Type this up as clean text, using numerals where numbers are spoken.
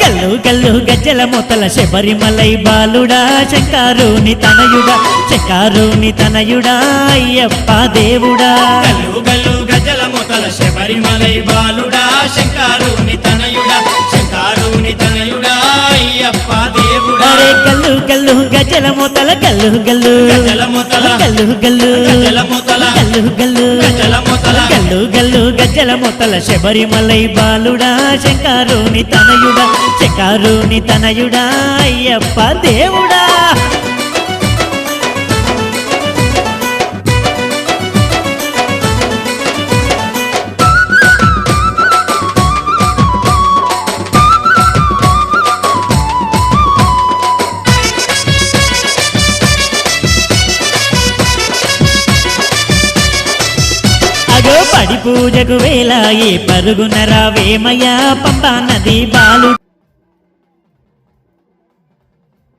గల్లు గల్లు గజ్జల మొతల శబరిమలై బాలుడా శంకారుని తనయుడా అయ్యప్ప దేవుడా గల్లు గల్లు గజ్జల మొతల శబరిమలై బాలుడా శంకారుని తనయుడా అయ్యప్ప దేవుడా గల్లు గల్లు గజ్జల మొతల గల్లు గల్లు గజ్జల మొతల గల్లు గల్లు గజ్జల మొతల గల్లు గల్లు గజ్జల మొతల గల్లు గల్లు గజ్జల మొతల శబరిమలై బాలుడా శంకారుని తనయుడా అయ్యప్ప దేవుడా పడి పూజకు వేలాయే పరుగున రావేమయ్యా పంబా నది బాలుడా